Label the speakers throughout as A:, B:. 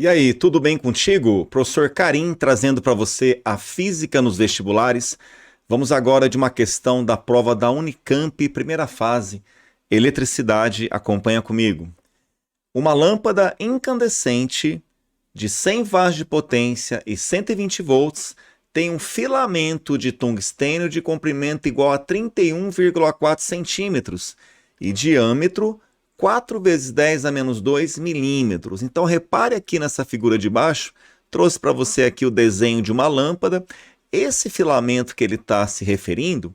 A: E aí, tudo bem contigo? Professor Karim trazendo para você a física nos vestibulares. Vamos agora de uma questão da prova da Unicamp, primeira fase, eletricidade. Acompanha comigo. Uma lâmpada incandescente de 100 watts de potência e 120 volts tem um filamento de tungstênio de comprimento igual a 31,4 centímetros e diâmetro 4 vezes 10 a menos 2 milímetros. Então repare aqui nessa figura de baixo, trouxe para você aqui o desenho de uma lâmpada. Esse filamento que ele está se referindo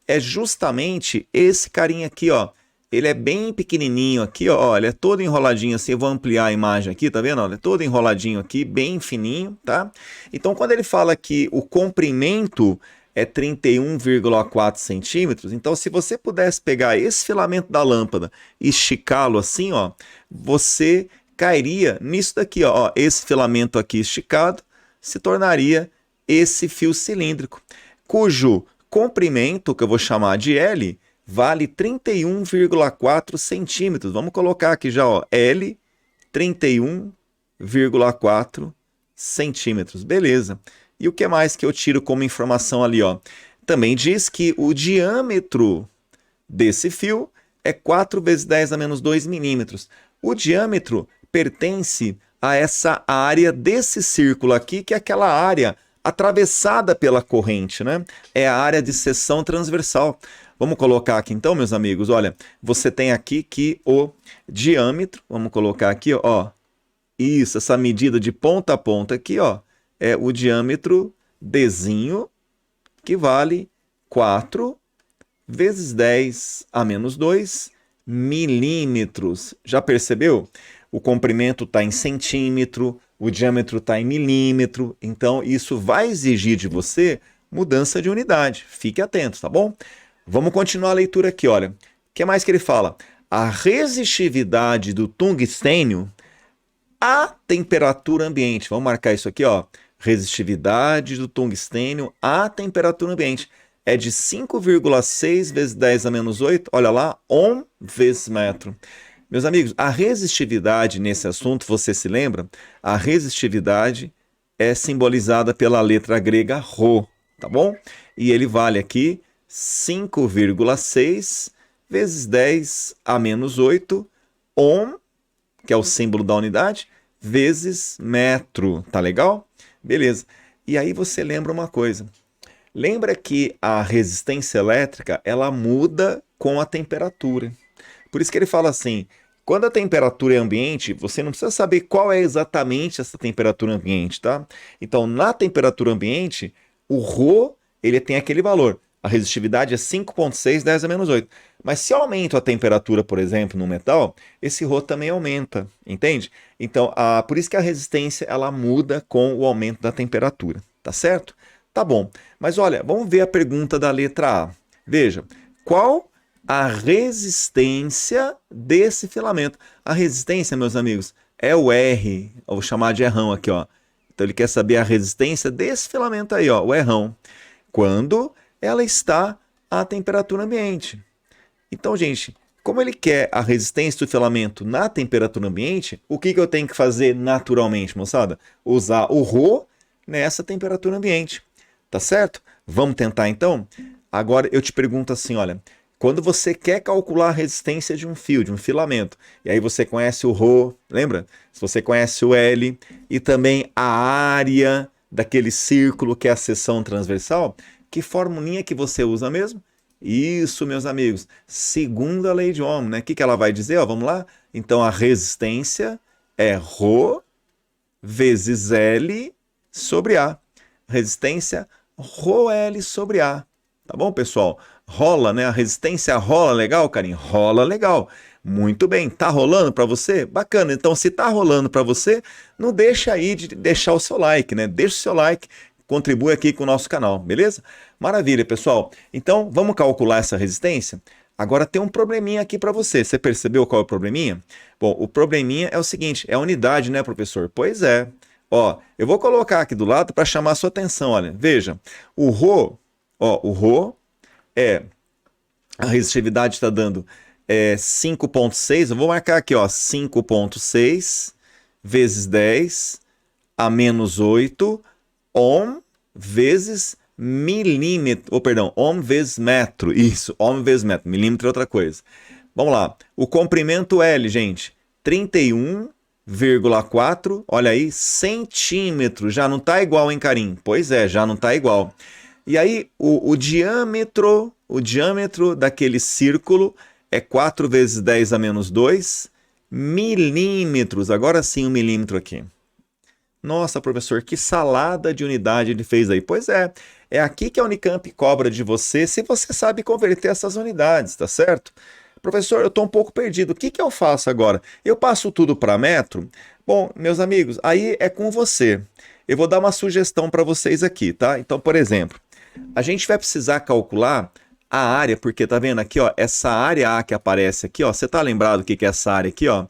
A: é justamente esse carinha aqui, ó. Ele é bem pequenininho aqui, ó, ele é todo enroladinho assim, eu vou ampliar a imagem aqui, tá vendo? Ele é todo enroladinho aqui, bem fininho, tá? Então, quando ele fala que o comprimento é 31,4 centímetros, então se você pudesse pegar esse filamento da lâmpada e esticá-lo assim, ó, você cairia nisso daqui, ó, esse filamento aqui esticado se tornaria esse fio cilíndrico, cujo comprimento, que eu vou chamar de L, vale 31,4 centímetros. Vamos colocar aqui já, ó, L, 31,4 centímetros. Beleza. E o que mais que eu tiro como informação ali, ó? Também diz que o diâmetro desse fio é 4 vezes 10 a menos 2 milímetros. O diâmetro pertence a essa área desse círculo aqui, que é aquela área atravessada pela corrente, né? É a área de seção transversal. Vamos colocar aqui então, meus amigos, olha, você tem aqui que o diâmetro, vamos colocar aqui, ó, isso, essa medida de ponta a ponta aqui, ó, é o diâmetro Dzinho, que vale 4 vezes 10 a menos 2 milímetros. Já percebeu? O comprimento está em centímetro, o diâmetro está em milímetro, então isso vai exigir de você mudança de unidade. Fique atento, tá bom? Vamos continuar a leitura aqui, olha. O que mais que ele fala? A resistividade do tungstênio à temperatura ambiente. Vamos marcar isso aqui, ó. Resistividade do tungstênio à temperatura ambiente é de 5,6 vezes 10 a menos 8, olha lá, ohm vezes metro. Meus amigos, a resistividade nesse assunto, você se lembra? A resistividade é simbolizada pela letra grega ρ, tá bom? E ele vale aqui 5,6 vezes 10 a menos 8 ohm, que é o símbolo da unidade, vezes metro, tá legal? Beleza. E aí você lembra uma coisa. Lembra que a resistência elétrica, ela muda com a temperatura. Por isso que ele fala assim, quando a temperatura é ambiente, você não precisa saber qual é exatamente essa temperatura ambiente, tá? Então, na temperatura ambiente, o ρ, ele tem aquele valor. A resistividade é 5,6 10 a menos 8. Mas se eu aumento a temperatura, por exemplo, no metal, esse ρ também aumenta, entende? Então, por isso que a resistência ela muda com o aumento da temperatura, tá certo? Tá bom, mas olha, vamos ver a pergunta da letra A. Veja, qual a resistência desse filamento? A resistência, meus amigos, é o R, eu vou chamar de Rão aqui, ó. Então ele quer saber a resistência desse filamento aí, ó, o Rão, quando ela está à temperatura ambiente. Então, gente, como ele quer a resistência do filamento na temperatura ambiente, o que eu tenho que fazer naturalmente, moçada? Usar o ρ nessa temperatura ambiente. Tá certo? Vamos tentar então? Agora eu te pergunto assim, olha, quando você quer calcular a resistência de um fio, de um filamento, e aí você conhece o ρ, lembra? Se você conhece o L e também a área daquele círculo que é a seção transversal, que formulinha que você usa mesmo? Isso, meus amigos, segunda lei de Ohm, né? O que ela vai dizer? Ó, vamos lá? Então a resistência é ρ vezes L sobre A. Resistência ρL sobre A. Tá bom, pessoal? Rola, né? A resistência rola legal, carinho? Rola legal. Muito bem. Tá rolando para você? Bacana. Então, se tá rolando para você, não deixa aí de deixar o seu like, né? Deixa o seu like, contribui aqui com o nosso canal, beleza? Maravilha, pessoal. Então, vamos calcular essa resistência? Agora tem um probleminha aqui para você. Você percebeu qual é o probleminha? Bom, o probleminha é o seguinte, é a unidade, né, professor? Pois é. Ó, eu vou colocar aqui do lado para chamar a sua atenção, olha. Veja, o ρ, ó, o ρ é, a resistividade está dando 5,6, eu vou marcar aqui, ó, 5,6 vezes 10 a menos 8 ohm vezes milímetro, ou perdão, ohm vezes metro, isso, ohm vezes metro, milímetro é outra coisa. Vamos lá, o comprimento L, gente, 31,4, olha aí, centímetros, já não está igual, hein, Karim? Pois é, já não está igual. E aí, o diâmetro daquele círculo é 4 vezes 10 a menos 2 milímetros, agora sim um milímetro aqui. Nossa, professor, que salada de unidade ele fez aí. Pois é aqui que a Unicamp cobra de você se você sabe converter essas unidades, tá certo? Professor, eu estou um pouco perdido. O que que eu faço agora? Eu passo tudo para metro? Bom, meus amigos, aí é com você. Eu vou dar uma sugestão para vocês aqui, tá? Então, por exemplo, a gente vai precisar calcular a área, porque tá vendo aqui, ó, essa área A que aparece aqui, ó, você tá lembrado o que que é essa área aqui, ó?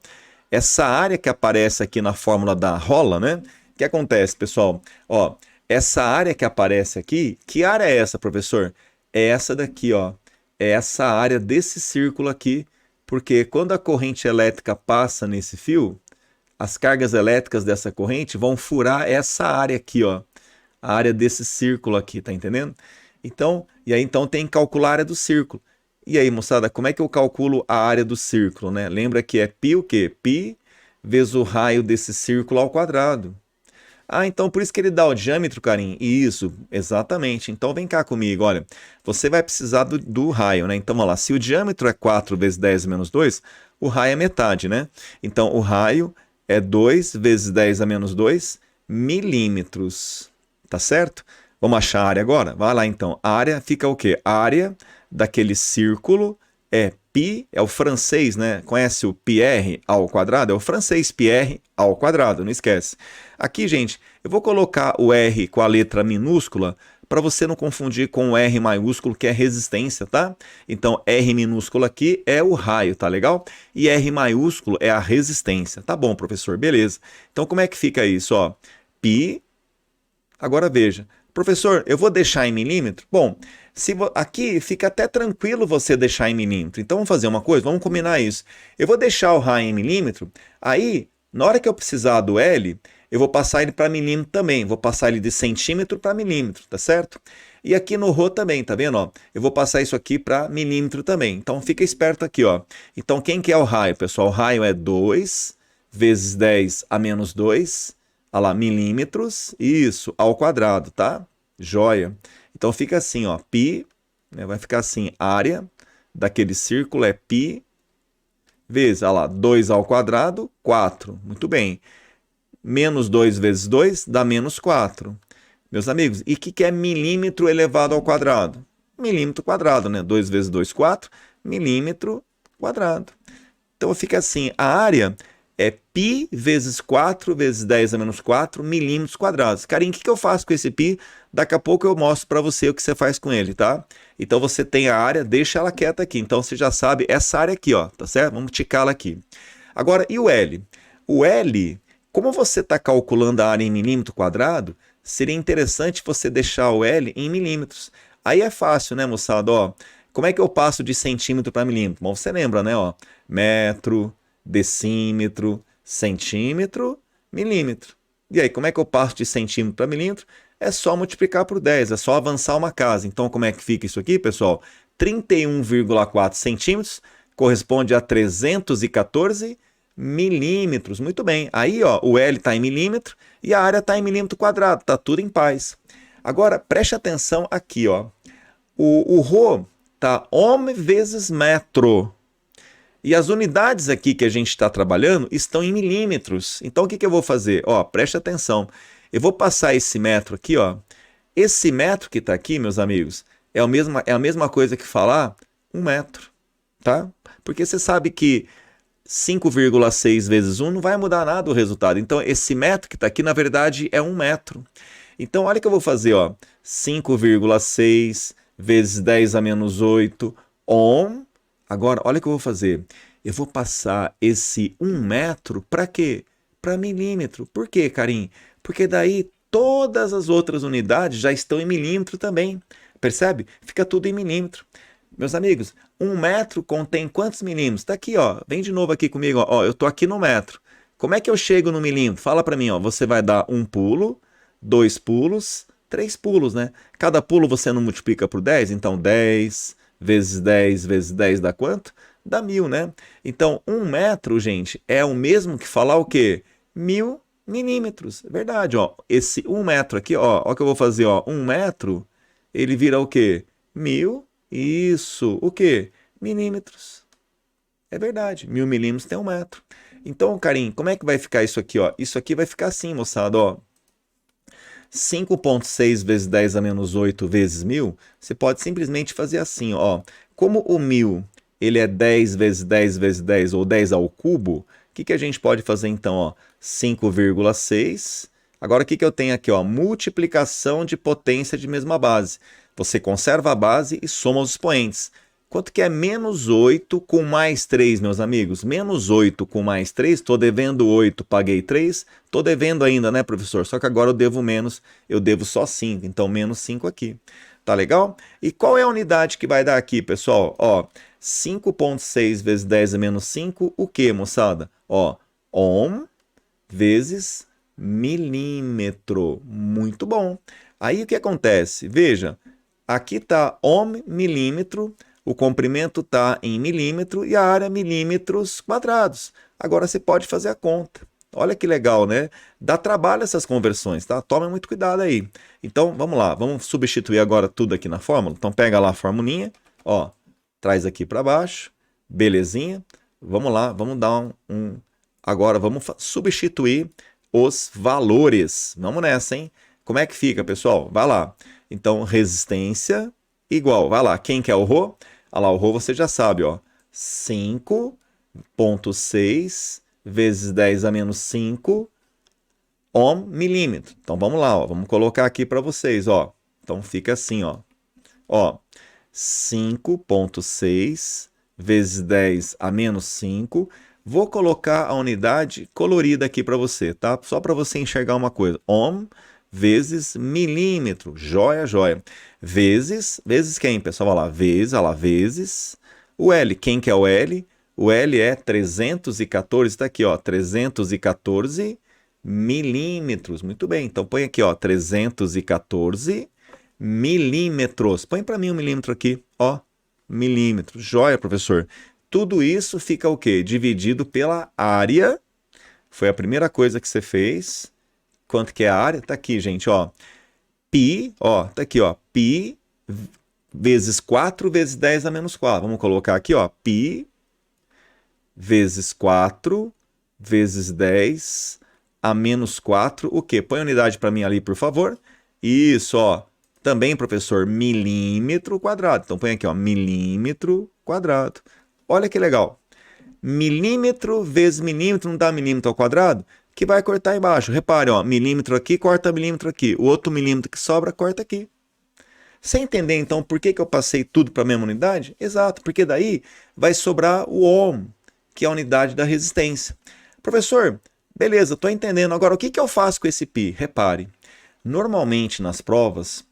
A: Essa área que aparece aqui na fórmula da rola, né? O que acontece, pessoal? Ó, essa área que aparece aqui, que área é essa, professor? É essa daqui, ó. É essa área desse círculo aqui, porque quando a corrente elétrica passa nesse fio, as cargas elétricas dessa corrente vão furar essa área aqui, ó. A área desse círculo aqui, tá entendendo? Então, e aí então tem que calcular a área do círculo. E aí, moçada, como é que eu calculo a área do círculo, né? Lembra que é π o quê? Π vezes o raio desse círculo ao quadrado. Ah, então por isso que ele dá o diâmetro, Karim? Isso, exatamente. Então vem cá comigo, olha. Você vai precisar do raio, né? Então, vamos lá. Se o diâmetro é 4 vezes 10 menos 2, o raio é metade, né? Então, o raio é 2 vezes 10 a menos 2 milímetros. Tá certo? Vamos achar a área agora? Vai lá, então. A área fica o quê? A área daquele círculo é π, é o francês, né? Conhece o πr ao quadrado? É o francês πr ao quadrado, não esquece. Aqui, gente, eu vou colocar o R com a letra minúscula para você não confundir com o R maiúsculo, que é resistência, tá? Então, R minúsculo aqui é o raio, tá legal? E R maiúsculo é a resistência. Tá bom, professor, beleza. Então, como é que fica isso, ó? Π. Agora veja, professor, eu vou deixar em milímetro? Bom, aqui fica até tranquilo você deixar em milímetro. Então vamos fazer uma coisa, vamos combinar isso. Eu vou deixar o raio em milímetro, aí na hora que eu precisar do L, eu vou passar ele para milímetro também. Vou passar ele de centímetro para milímetro, tá certo? E aqui no ρ também, tá vendo? Ó? Eu vou passar isso aqui para milímetro também. Então fica esperto aqui, ó. Então quem que é o raio, pessoal? O raio é 2 vezes 10 a menos 2. Olha lá, milímetros, isso, ao quadrado, tá? Joia. Então fica assim, ó, π, né, vai ficar assim, área daquele círculo é π vezes, olha lá, 2 ao quadrado, 4. Muito bem. Menos 2 vezes 2 dá menos 4. Meus amigos, e o que é milímetro elevado ao quadrado? Milímetro quadrado, né? 2 vezes 2, 4. Milímetro quadrado. Então fica assim, a área é π vezes 4 vezes 10 a menos 4 milímetros quadrados. Carinho, o que eu faço com esse π? Daqui a pouco eu mostro para você o que você faz com ele, tá? Então você tem a área, deixa ela quieta aqui. Então você já sabe essa área aqui, ó, tá certo? Vamos ticá-la aqui. Agora, e o L? O L, como você está calculando a área em milímetro quadrado, seria interessante você deixar o L em milímetros. Aí é fácil, né, moçada? Ó, como é que eu passo de centímetro para milímetro? Bom, você lembra, né? Ó, metro, decímetro, centímetro, milímetro. E aí, como é que eu passo de centímetro para milímetro? É só multiplicar por 10, é só avançar uma casa. Então, como é que fica isso aqui, pessoal? 31,4 centímetros corresponde a 314 milímetros. Muito bem. Aí, ó, o L está em milímetro e a área está em milímetro quadrado. Está tudo em paz. Agora, preste atenção aqui, ó. O ρ está ohm vezes metro. E as unidades aqui que a gente está trabalhando estão em milímetros. Então, o que eu vou fazer? Ó, preste atenção. Eu vou passar esse metro aqui, ó. Esse metro que está aqui, meus amigos, é a mesma coisa que falar 1 metro, tá? Porque você sabe que 5,6 vezes 1 não vai mudar nada o resultado. Então, esse metro que está aqui, na verdade, é 1 metro. Então, olha o que eu vou fazer, ó. 5,6 vezes 10 a menos 8 ohm. Agora, olha o que eu vou fazer. Eu vou passar esse 1 metro para quê? Para milímetro. Por quê, Karim? Porque daí todas as outras unidades já estão em milímetro também. Percebe? Fica tudo em milímetro. Meus amigos, 1 metro contém quantos milímetros? Está aqui, ó. Vem de novo aqui comigo. Ó, eu estou aqui no metro. Como é que eu chego no milímetro? Fala para mim, ó. Você vai dar um pulo, 2 pulos, 3 pulos, né? Cada pulo você não multiplica por 10, então 10 vezes 10 vezes 10 dá quanto? Dá 1000, né? Então, 1 metro, gente, é o mesmo que falar o quê? 1000 milímetros. Verdade, ó. Esse 1 metro aqui, ó o que eu vou fazer, ó. 1 metro, ele vira o quê? 1000, isso. O quê? Milímetros. É verdade, 1000 milímetros tem 1 metro. Então, carinho, como é que vai ficar isso aqui, ó? Isso aqui vai ficar assim, moçada, ó. 5,6 vezes 10 a menos 8 vezes 1000, você pode simplesmente fazer assim, ó. Como o 1000 ele é 10 vezes 10 vezes 10, ou 10 ao cubo, o que a gente pode fazer então, ó? 5,6. Agora, o que eu tenho aqui, ó? Multiplicação de potência de mesma base. Você conserva a base e soma os expoentes. Quanto que é menos 8 com mais 3, meus amigos? Menos 8 com mais 3, estou devendo 8, paguei 3, estou devendo ainda, né, professor? Só que agora eu devo menos, eu devo só 5, então menos 5 aqui. Tá legal? E qual é a unidade que vai dar aqui, pessoal? Ó, 5,6 vezes 10 a menos 5, o que, moçada? Ó, ohm vezes milímetro. Muito bom. Aí o que acontece? Veja, aqui está ohm milímetro, o comprimento está em milímetro e a área milímetros quadrados. Agora você pode fazer a conta. Olha que legal, né? Dá trabalho essas conversões, tá? Tome muito cuidado aí. Então, vamos lá. Vamos substituir agora tudo aqui na fórmula. Então, pega lá a formulinha, ó, traz aqui para baixo. Belezinha. Vamos lá, vamos dar Agora, vamos substituir os valores. Vamos nessa, hein? Como é que fica, pessoal? Vai lá. Então, resistência igual. Vai lá. Quem quer o Rho? Olha lá, o Rho você já sabe, ó. 5,6 vezes 10 a menos 5 ohm milímetro. Então, vamos lá, ó. Vamos colocar aqui para vocês, ó. Então, fica assim, ó. Ó, 5,6 vezes 10 a menos 5. Vou colocar a unidade colorida aqui para você, tá? Só para você enxergar uma coisa. Ohm vezes milímetro. Joia, joia. Vezes quem, pessoal? Olha lá, vezes o L. Quem que é o L? O L é 314, está aqui, ó, 314 milímetros. Muito bem, então põe aqui, ó, 314 milímetros. Põe para mim um milímetro aqui, ó, milímetro. Joia, professor. Tudo isso fica o quê? Dividido pela área. Foi a primeira coisa que você fez. Quanto que é a área? Tá aqui, gente, ó. Pi, ó, tá aqui, ó. Pi vezes 4 vezes 10 a menos 4. Vamos colocar aqui, ó. Pi vezes 4 vezes 10 a menos 4. O quê? Põe a unidade para mim ali, por favor. Isso, ó. Também, professor, milímetro quadrado. Então, põe aqui, ó, milímetro quadrado. Olha que legal. Milímetro vezes milímetro não dá milímetro ao quadrado? Que vai cortar embaixo. Repare, ó, milímetro aqui, corta milímetro aqui. O outro milímetro que sobra, corta aqui. Você entender, então, por que eu passei tudo para a mesma unidade? Exato, porque daí vai sobrar o ohm, que é a unidade da resistência. Professor, beleza, estou entendendo. Agora, o que eu faço com esse π? Repare, normalmente nas provas,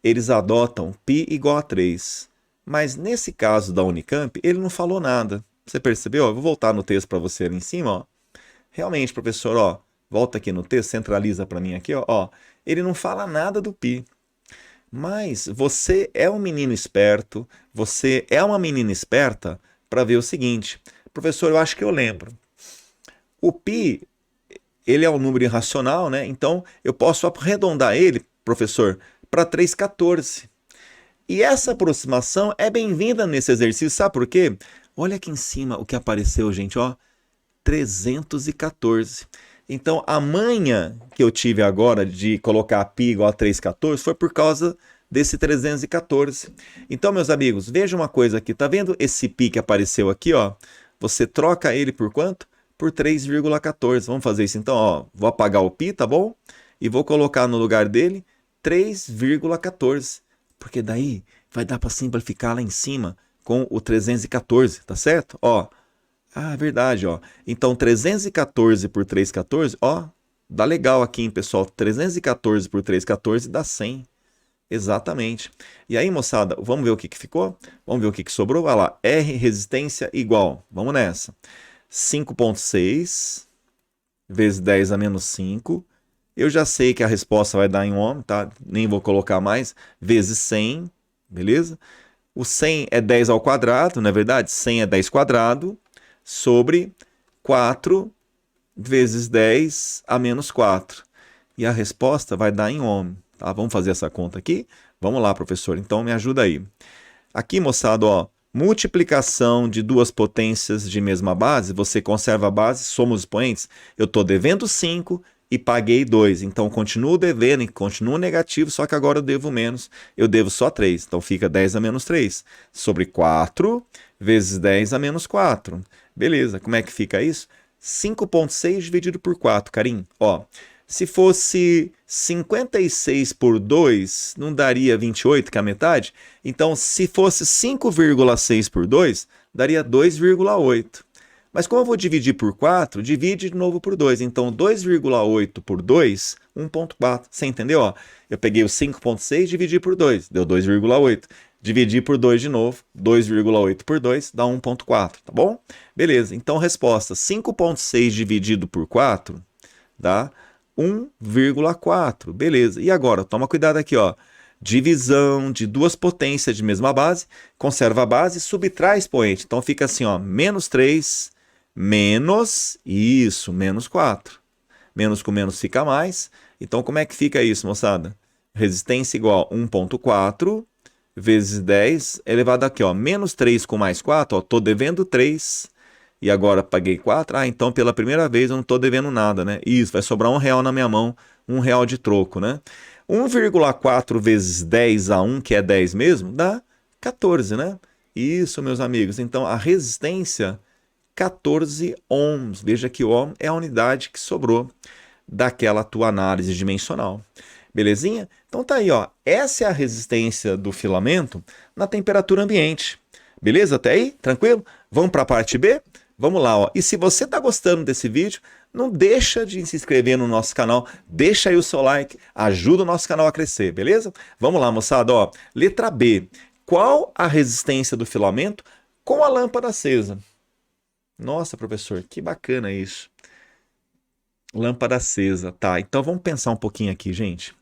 A: eles adotam π igual a 3. Mas nesse caso da Unicamp, ele não falou nada. Você percebeu? Eu vou voltar no texto para você ali em cima, ó. Realmente, professor, ó, volta aqui no texto, centraliza para mim aqui, ó. Ele não fala nada do π. Mas você é um menino esperto, você é uma menina esperta para ver o seguinte. Professor, eu acho que eu lembro. O π, ele é um número irracional, né? Então, eu posso arredondar ele, professor, para 3,14. E essa aproximação é bem-vinda nesse exercício, sabe por quê? Olha aqui em cima o que apareceu, gente, ó. 314. Então, a manha que eu tive agora de colocar π igual a 314 foi por causa desse 314. Então, meus amigos, veja uma coisa aqui. Tá vendo esse π que apareceu aqui, ó? Você troca ele por quanto? Por 3,14. Vamos fazer isso então, ó. Vou apagar o π, tá bom? E vou colocar no lugar dele 3,14. Porque daí vai dar para simplificar lá em cima com o 314, tá certo? Ó. Ah, é verdade, ó. Então, 314 por 314, ó, dá legal aqui, hein, pessoal? 314 por 314 dá 100. Exatamente. E aí, moçada, vamos ver o que ficou? Vamos ver o que sobrou? Vai lá, R resistência igual. Vamos nessa. 5,6 vezes 10 a menos 5. Eu já sei que a resposta vai dar em ohm, tá? Nem vou colocar mais. Vezes 100, beleza? O 100 é 10 ao quadrado, não é verdade? 100 é 10 quadrado, sobre 4 vezes 10 a menos 4. E a resposta vai dar em ohm, tá? Vamos fazer essa conta aqui? Vamos lá, professor. Então, me ajuda aí. Aqui, moçada, ó, multiplicação de duas potências de mesma base, você conserva a base, somos expoentes. Eu estou devendo 5 e paguei 2. Então, continuo devendo e continuo negativo, só que agora eu devo menos. Eu devo só 3. Então, fica 10 a menos 3. Sobre 4 vezes 10 a menos 4. Beleza, como é que fica isso? 5,6 dividido por 4, carinho. Ó, se fosse 56 por 2, não daria 28, que é a metade? Então, se fosse 5,6 por 2, daria 2,8. Mas como eu vou dividir por 4, divide de novo por 2. Então, 2,8 por 2, 1,4. Você entendeu? Ó, eu peguei o 5,6 e dividi por 2, deu 2,8. Dividi por 2 de novo, 2,8 por 2 dá 1,4, tá bom? Beleza, então resposta, 5,6 dividido por 4 dá 1,4. Beleza. E agora, toma cuidado aqui, ó. Divisão de duas potências de mesma base, conserva a base, subtrai expoente. Então fica assim, ó, menos 3, menos, isso, menos 4. Menos com menos fica mais. Então como é que fica isso, moçada? Resistência igual a 1,4 vezes 10 elevado aqui, ó, menos 3 com mais 4, ó, tô devendo 3. E agora paguei 4. Ah, então pela primeira vez eu não estou devendo nada, né? Isso, vai sobrar R$ 1 na minha mão, R$ 1 de troco, né? 1,4 vezes 10 a 1, que é 10 mesmo, dá 14, né? Isso, meus amigos. Então a resistência, 14 ohms. Veja que ohm é a unidade que sobrou daquela tua análise dimensional. Belezinha? Então tá aí, ó. Essa é a resistência do filamento na temperatura ambiente. Beleza? Até aí? Tranquilo? Vamos para a parte B? Vamos lá, ó. E se você está gostando desse vídeo, não deixa de se inscrever no nosso canal, deixa aí o seu like, ajuda o nosso canal a crescer, beleza? Vamos lá, moçada, ó. Letra B. Qual a resistência do filamento com a lâmpada acesa? Nossa, professor, que bacana isso. Lâmpada acesa, tá. Então vamos pensar um pouquinho aqui, gente.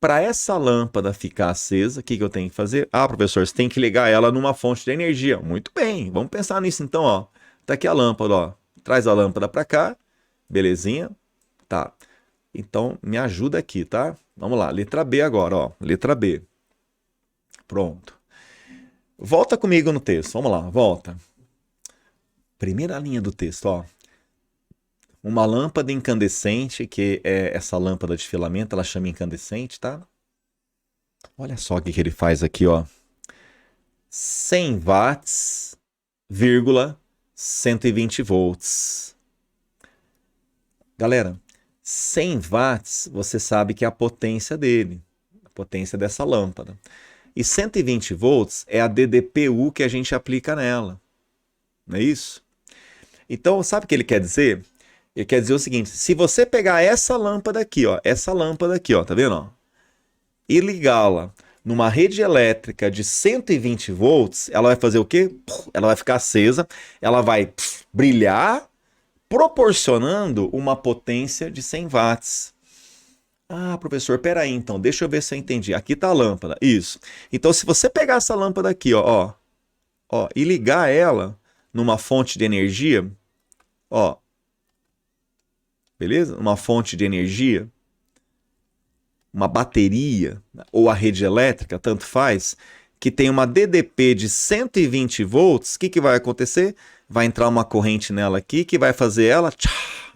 A: Para essa lâmpada ficar acesa, o que eu tenho que fazer? Ah, professor, você tem que ligar ela numa fonte de energia. Muito bem, vamos pensar nisso então, ó. Tá aqui a lâmpada, ó. Traz a lâmpada para cá, belezinha? Tá. Então, me ajuda aqui, tá? Vamos lá, letra B agora, ó. Letra B. Pronto. Volta comigo no texto, vamos lá, volta. Primeira linha do texto, ó. Uma lâmpada incandescente, que é essa lâmpada de filamento, ela chama incandescente, tá? Olha só o que ele faz aqui, ó. 100 watts, 120 volts. Galera, 100 watts, você sabe que é a potência dele, a potência dessa lâmpada. E 120 volts é a DDPU que a gente aplica nela. Não é isso? Então, sabe o que ele quer dizer? Ele quer dizer o seguinte, se você pegar essa lâmpada aqui, ó, tá vendo, ó? E ligá-la numa rede elétrica de 120 volts, ela vai fazer o quê? Ela vai ficar acesa, ela vai brilhar, proporcionando uma potência de 100 watts. Ah, professor, peraí, então, deixa eu ver se eu entendi. Aqui tá a lâmpada, isso. Então, se você pegar essa lâmpada aqui, ó, e ligar ela numa fonte de energia, ó, beleza? Uma fonte de energia, uma bateria ou a rede elétrica, tanto faz, que tem uma DDP de 120 volts, o que vai acontecer? Vai entrar uma corrente nela aqui que vai fazer ela,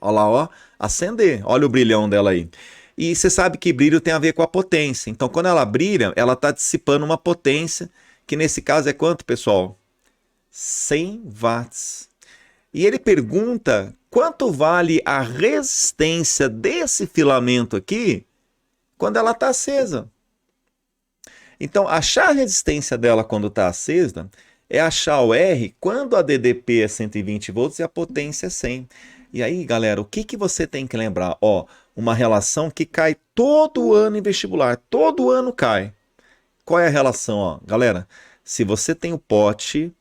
A: olha lá, ó, acender. Olha o brilhão dela aí. E você sabe que brilho tem a ver com a potência. Então, quando ela brilha, ela está dissipando uma potência, que nesse caso é quanto, pessoal? 100 watts. E ele pergunta quanto vale a resistência desse filamento aqui quando ela está acesa. Então, achar a resistência dela quando está acesa é achar o R quando a DDP é 120 volts e a potência é 100. E aí, galera, o que você tem que lembrar? Ó, uma relação que cai todo ano em vestibular. Todo ano cai. Qual é a relação? Ó, galera, se você tem o pote,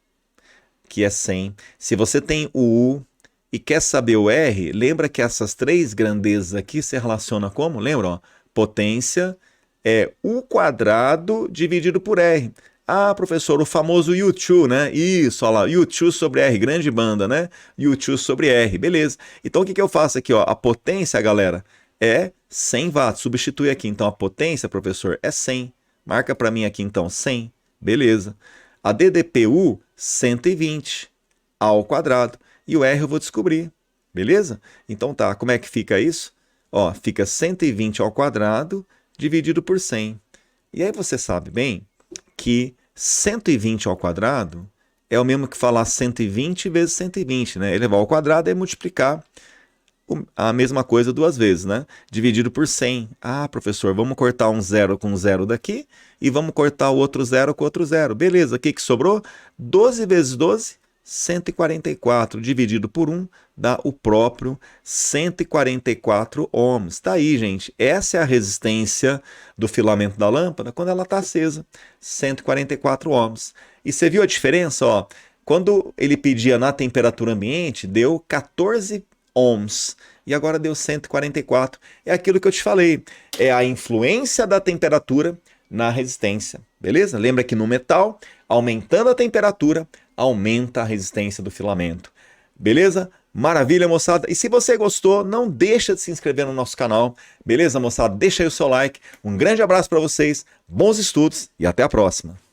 A: que é 100, se você tem o U, E quer saber o R? Lembra que essas três grandezas aqui se relacionam como? Lembra? Ó? Potência é U quadrado dividido por R. Ah, professor, o famoso U2, né? Isso, olha lá, U2 sobre R, grande banda, né? U2 sobre R, beleza. Então o que eu faço aqui? Ó? A potência, galera, é 100 watts. Substitui aqui, então, a potência, professor, é 100. Marca para mim aqui, então, 100. Beleza. A DDPU, 120 ao quadrado. E o R eu vou descobrir. Beleza? Então tá, como é que fica isso? Ó, fica 120 ao quadrado dividido por 100. E aí você sabe bem que 120 ao quadrado é o mesmo que falar 120 vezes 120, né? Elevar ao quadrado é multiplicar a mesma coisa duas vezes, né? Dividido por 100. Ah, professor, vamos cortar um zero com um zero daqui e vamos cortar o outro zero com outro zero. Beleza, o que sobrou? 12 vezes 12, 144. Dividido por 1 dá o próprio 144 ohms. Tá aí, gente. Essa é a resistência do filamento da lâmpada quando ela está acesa. 144 ohms. E você viu a diferença? Ó, quando ele pedia na temperatura ambiente, deu 14 ohms. E agora deu 144. É aquilo que eu te falei. É a influência da temperatura na resistência. Beleza? Lembra que no metal, aumentando a temperatura, aumenta a resistência do filamento. Beleza? Maravilha, moçada. E se você gostou, não deixa de se inscrever no nosso canal. Beleza, moçada? Deixa aí o seu like. Um grande abraço para vocês, bons estudos e até a próxima.